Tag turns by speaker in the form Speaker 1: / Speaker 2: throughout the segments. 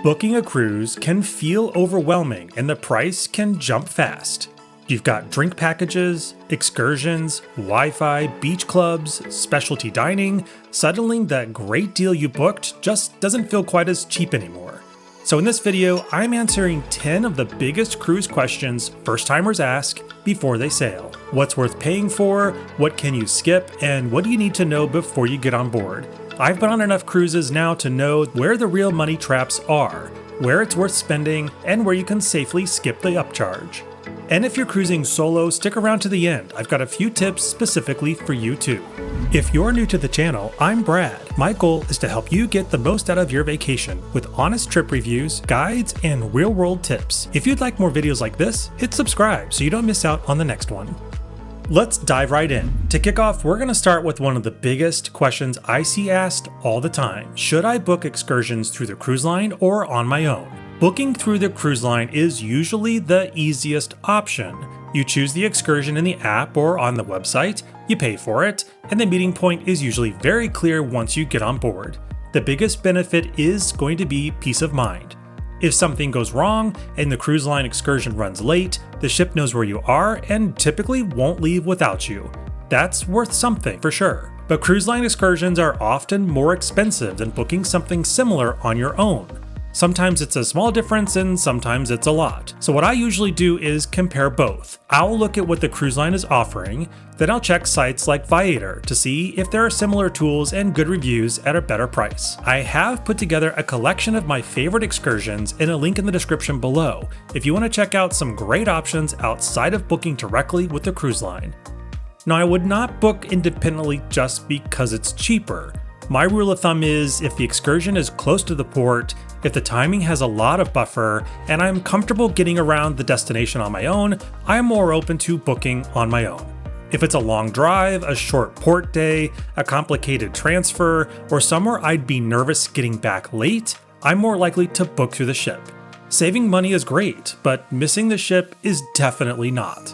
Speaker 1: Booking a cruise can feel overwhelming and the price can jump fast. You've got drink packages, excursions, Wi-Fi, beach clubs, specialty dining. Suddenly that great deal you booked just doesn't feel quite as cheap anymore. So in this video, I'm answering 10 of the biggest cruise questions first-timers ask before they sail. What's worth paying for, what can you skip, and what do you need to know before you get on board? I've been on enough cruises now to know where the real money traps are, where it's worth spending, and where you can safely skip the upcharge. And if you're cruising solo, stick around to the end. I've got a few tips specifically for you too. If you're new to the channel, I'm Brad. My goal is to help you get the most out of your vacation with honest trip reviews, guides, and real-world tips. If you'd like more videos like this, hit subscribe so you don't miss out on the next one. Let's dive right in. To kick off, we're going to start with one of the biggest questions I see asked all the time. Should I book excursions through the cruise line or on my own? Booking through the cruise line is usually the easiest option. You choose the excursion in the app or on the website, you pay for it, and the meeting point is usually very clear once you get on board. The biggest benefit is going to be peace of mind. If something goes wrong and the cruise line excursion runs late, the ship knows where you are and typically won't leave without you. That's worth something for sure. But cruise line excursions are often more expensive than booking something similar on your own. Sometimes it's a small difference and sometimes it's a lot. So what I usually do is compare both. I'll look at what the cruise line is offering, then I'll check sites like Viator to see if there are similar tools and good reviews at a better price. I have put together a collection of my favorite excursions in a link in the description below if you want to check out some great options outside of booking directly with the cruise line. Now, I would not book independently just because it's cheaper. My rule of thumb is if the excursion is close to the port, if the timing has a lot of buffer, and I'm comfortable getting around the destination on my own, I'm more open to booking on my own. If it's a long drive, a short port day, a complicated transfer, or somewhere I'd be nervous getting back late, I'm more likely to book through the ship. Saving money is great, but missing the ship is definitely not.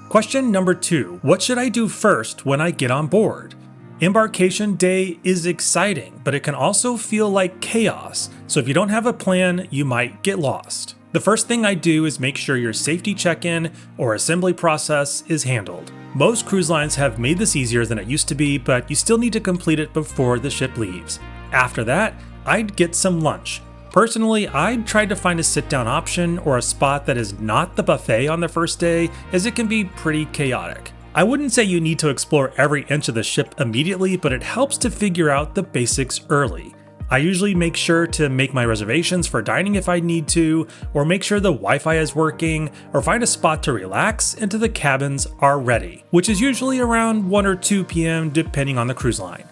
Speaker 1: Question number 2, what should I do first when I get on board? Embarkation day is exciting, but it can also feel like chaos, so if you don't have a plan, you might get lost. The first thing I do is make sure your safety check-in or assembly process is handled. Most cruise lines have made this easier than it used to be, but you still need to complete it before the ship leaves. After that, I'd get some lunch. Personally, I'd try to find a sit-down option or a spot that is not the buffet on the first day, as it can be pretty chaotic. I wouldn't say you need to explore every inch of the ship immediately, but it helps to figure out the basics early. I usually make sure to make my reservations for dining if I need to, or make sure the Wi-Fi is working, or find a spot to relax until the cabins are ready, which is usually around 1 or 2 p.m. depending on the cruise line.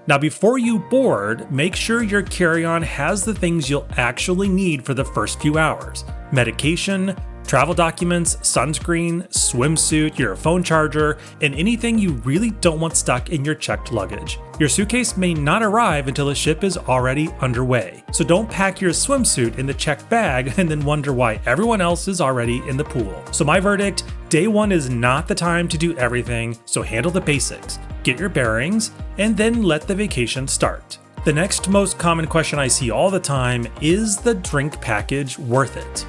Speaker 1: Now before you board, make sure your carry-on has the things you'll actually need for the first few hours: medication, travel documents, sunscreen, swimsuit, your phone charger, and anything you really don't want stuck in your checked luggage. Your suitcase may not arrive until the ship is already underway, so don't pack your swimsuit in the checked bag and then wonder why everyone else is already in the pool. So my verdict, day 1 is not the time to do everything, so handle the basics, get your bearings, and then let the vacation start. The next most common question I see all the time is the drink package worth it?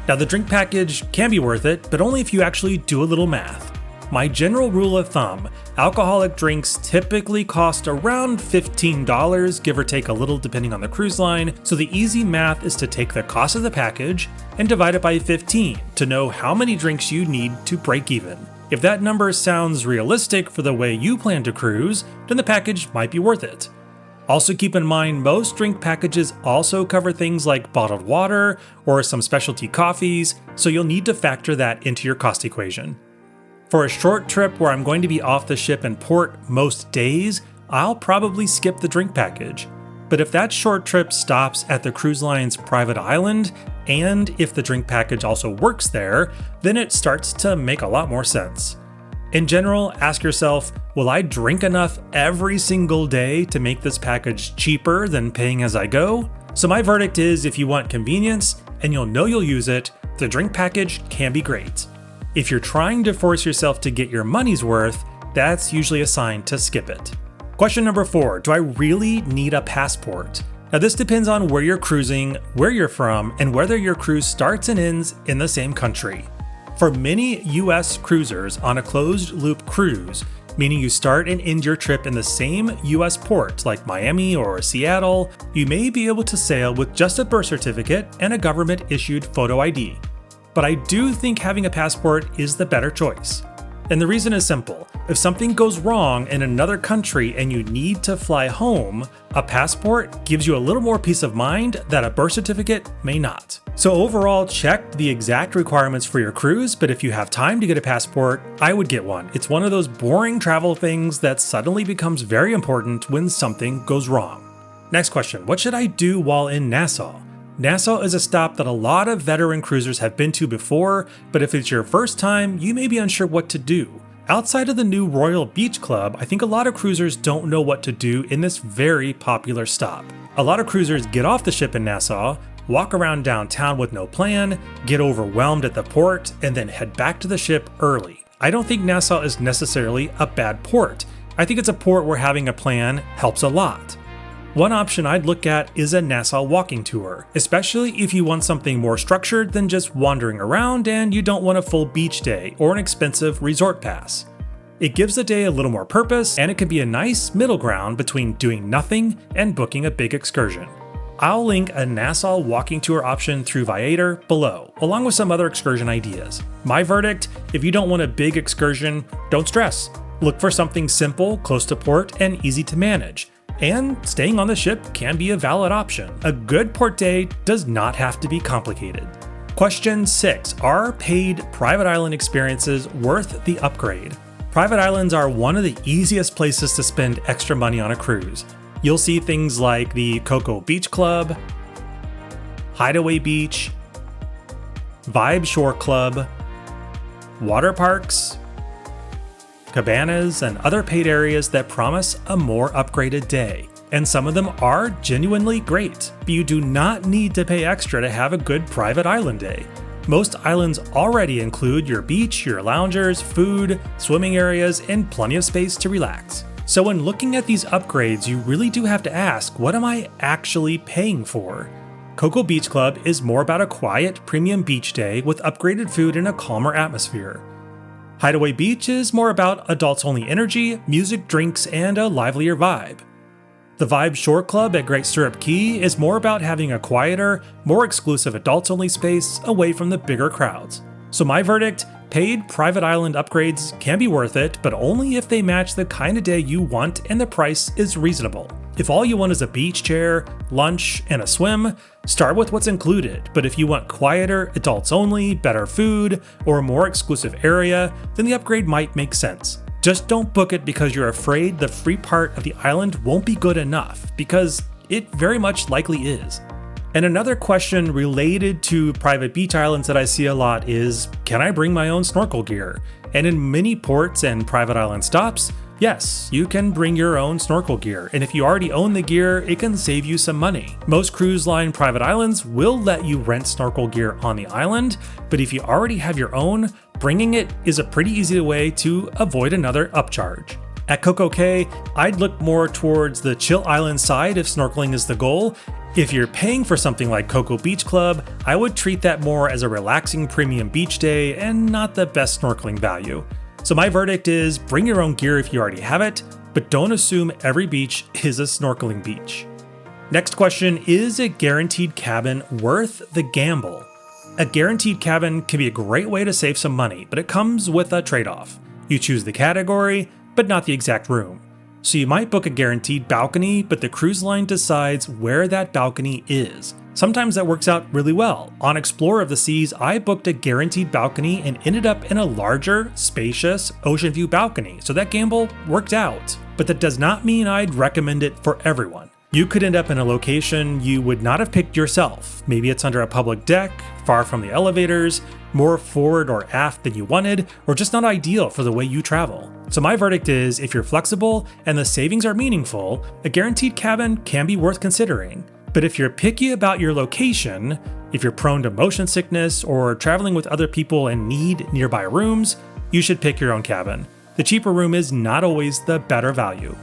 Speaker 1: Now the drink package can be worth it, but only if you actually do a little math. My general rule of thumb, alcoholic drinks typically cost around $15, give or take a little depending on the cruise line, so the easy math is to take the cost of the package and divide it by 15 to know how many drinks you need to break even. If that number sounds realistic for the way you plan to cruise, then the package might be worth it. Also keep in mind, most drink packages also cover things like bottled water or some specialty coffees, so you'll need to factor that into your cost equation. For a short trip where I'm going to be off the ship in port most days, I'll probably skip the drink package. But if that short trip stops at the cruise line's private island, and if the drink package also works there, then it starts to make a lot more sense. In general, ask yourself, will I drink enough every single day to make this package cheaper than paying as I go? So my verdict is, if you want convenience and you'll know you'll use it, the drink package can be great. If you're trying to force yourself to get your money's worth, that's usually a sign to skip it. Question number 4, do I really need a passport? Now this depends on where you're cruising, where you're from, and whether your cruise starts and ends in the same country. For many US cruisers on a closed-loop cruise, meaning you start and end your trip in the same US port like Miami or Seattle, you may be able to sail with just a birth certificate and a government-issued photo ID. But I do think having a passport is the better choice. And the reason is simple. If something goes wrong in another country and you need to fly home, a passport gives you a little more peace of mind that a birth certificate may not. So overall, check the exact requirements for your cruise, but if you have time to get a passport, I would get one. It's one of those boring travel things that suddenly becomes very important when something goes wrong. Next question, what should I do while in Nassau? Nassau is a stop that a lot of veteran cruisers have been to before, but if it's your first time, you may be unsure what to do. Outside of the new Royal Beach Club, I think a lot of cruisers don't know what to do in this very popular stop. A lot of cruisers get off the ship in Nassau, walk around downtown with no plan, get overwhelmed at the port, and then head back to the ship early. I don't think Nassau is necessarily a bad port. I think it's a port where having a plan helps a lot. One option I'd look at is a Nassau walking tour, especially if you want something more structured than just wandering around and you don't want a full beach day or an expensive resort pass. It gives the day a little more purpose, and it can be a nice middle ground between doing nothing and booking a big excursion. I'll link a Nassau walking tour option through Viator below, along with some other excursion ideas. My verdict, if you don't want a big excursion, don't stress. Look for something simple, close to port, and easy to manage. And staying on the ship can be a valid option. A good port day does not have to be complicated. Question 6. Are paid private island experiences worth the upgrade? Private islands are one of the easiest places to spend extra money on a cruise. You'll see things like the CocoCay Beach Club, Hideaway Beach, Vibe Shore Club, water parks, cabanas, and other paid areas that promise a more upgraded day. And some of them are genuinely great, but you do not need to pay extra to have a good private island day. Most islands already include your beach, your loungers, food, swimming areas, and plenty of space to relax. So when looking at these upgrades, you really do have to ask, what am I actually paying for? CocoCay Beach Club is more about a quiet, premium beach day with upgraded food and a calmer atmosphere. Hideaway Beach is more about adults-only energy, music, drinks, and a livelier vibe. The Vibe Shore Club at Great Stirrup Cay is more about having a quieter, more exclusive adults-only space away from the bigger crowds. So my verdict, paid private island upgrades can be worth it, but only if they match the kind of day you want and the price is reasonable. If all you want is a beach chair, lunch, and a swim, start with what's included. But if you want quieter, adults only, better food, or a more exclusive area, then the upgrade might make sense. Just don't book it because you're afraid the free part of the island won't be good enough, because it very much likely is. And another question related to private beach islands that I see a lot is, can I bring my own snorkel gear? And in many ports and private island stops, yes, you can bring your own snorkel gear, and if you already own the gear, it can save you some money. Most cruise line private islands will let you rent snorkel gear on the island, but if you already have your own, bringing it is a pretty easy way to avoid another upcharge. At CocoCay, I'd look more towards the chill island side if snorkeling is the goal. If you're paying for something like CocoCay Beach Club, I would treat that more as a relaxing premium beach day and not the best snorkeling value. So my verdict is bring your own gear if you already have it, but don't assume every beach is a snorkeling beach. Next question, is a guaranteed cabin worth the gamble? A guaranteed cabin can be a great way to save some money, but it comes with a trade-off. You choose the category, but not the exact room. So you might book a guaranteed balcony, but the cruise line decides where that balcony is. Sometimes that works out really well. On Explorer of the Seas, I booked a guaranteed balcony and ended up in a larger, spacious ocean view balcony, so that gamble worked out. But that does not mean I'd recommend it for everyone. You could end up in a location you would not have picked yourself. Maybe it's under a public deck, far from the elevators, more forward or aft than you wanted, or just not ideal for the way you travel. So my verdict is, if you're flexible and the savings are meaningful, a guaranteed cabin can be worth considering. But if you're picky about your location, if you're prone to motion sickness or traveling with other people and need nearby rooms, you should pick your own cabin. The cheaper room is not always the better value.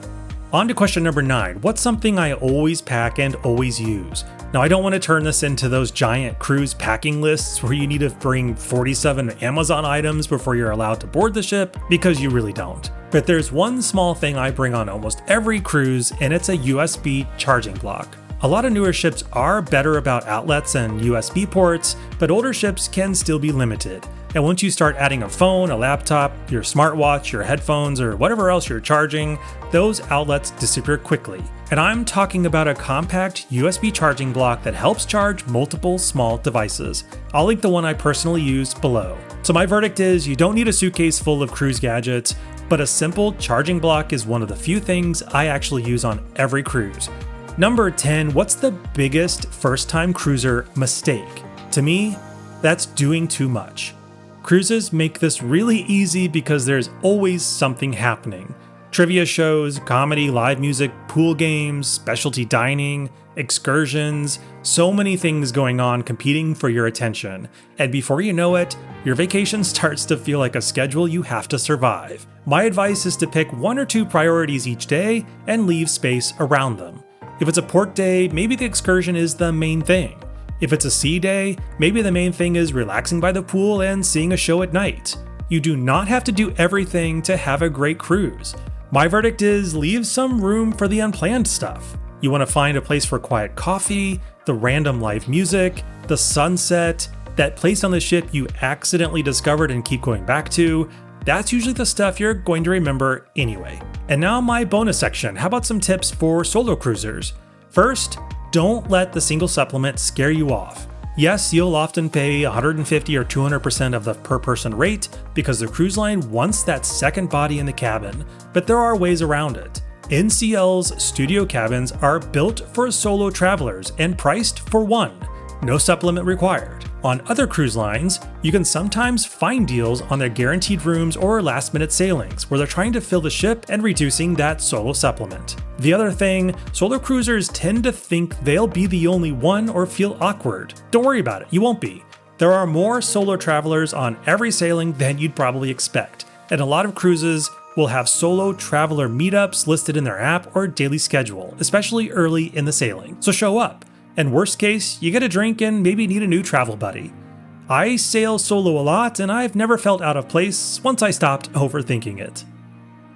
Speaker 1: On to question number 9. What's something I always pack and always use? Now, I don't want to turn this into those giant cruise packing lists where you need to bring 47 Amazon items before you're allowed to board the ship, because you really don't. But there's one small thing I bring on almost every cruise, and it's a USB charging block. A lot of newer ships are better about outlets and USB ports, but older ships can still be limited. And once you start adding a phone, a laptop, your smartwatch, your headphones, or whatever else you're charging, those outlets disappear quickly. And I'm talking about a compact USB charging block that helps charge multiple small devices. I'll link the one I personally use below. So my verdict is you don't need a suitcase full of cruise gadgets, but a simple charging block is one of the few things I actually use on every cruise. Number 10, what's the biggest first-time cruiser mistake? To me, that's doing too much. Cruises make this really easy because there's always something happening. Trivia shows, comedy, live music, pool games, specialty dining, excursions, so many things going on competing for your attention. And before you know it, your vacation starts to feel like a schedule you have to survive. My advice is to pick 1 or 2 priorities each day and leave space around them. If it's a port day, maybe the excursion is the main thing. If it's a sea day, maybe the main thing is relaxing by the pool and seeing a show at night. You do not have to do everything to have a great cruise. My verdict is leave some room for the unplanned stuff. You want to find a place for quiet coffee, the random live music, the sunset, that place on the ship you accidentally discovered and keep going back to. That's usually the stuff you're going to remember anyway. And now my bonus section. How about some tips for solo cruisers? First, don't let the single supplement scare you off. Yes, you'll often pay 150 or 200% of the per person rate because the cruise line wants that second body in the cabin, but there are ways around it. NCL's studio cabins are built for solo travelers and priced for one. No supplement required. On other cruise lines, you can sometimes find deals on their guaranteed rooms or last-minute sailings where they're trying to fill the ship and reducing that solo supplement. The other thing, solo cruisers tend to think they'll be the only one or feel awkward. Don't worry about it, you won't be. There are more solo travelers on every sailing than you'd probably expect, and a lot of cruises will have solo traveler meetups listed in their app or daily schedule, especially early in the sailing, so show up. And worst case, you get a drink and maybe need a new travel buddy. I sail solo a lot and I've never felt out of place once I stopped overthinking it.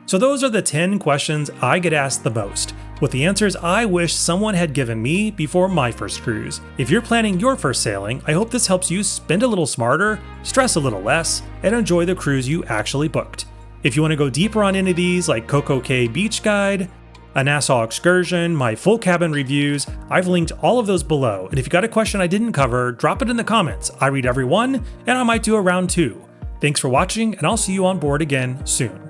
Speaker 1: So those are the 10 questions I get asked the most, with the answers I wish someone had given me before my first cruise. If you're planning your first sailing, I hope this helps you spend a little smarter, stress a little less, and enjoy the cruise you actually booked. If you want to go deeper on any of these, like CocoCay Beach Guide, a Nassau excursion, my full cabin reviews, I've linked all of those below. And if you got a question I didn't cover, drop it in the comments. I read every one, and I might do a round 2. Thanks for watching, and I'll see you on board again soon.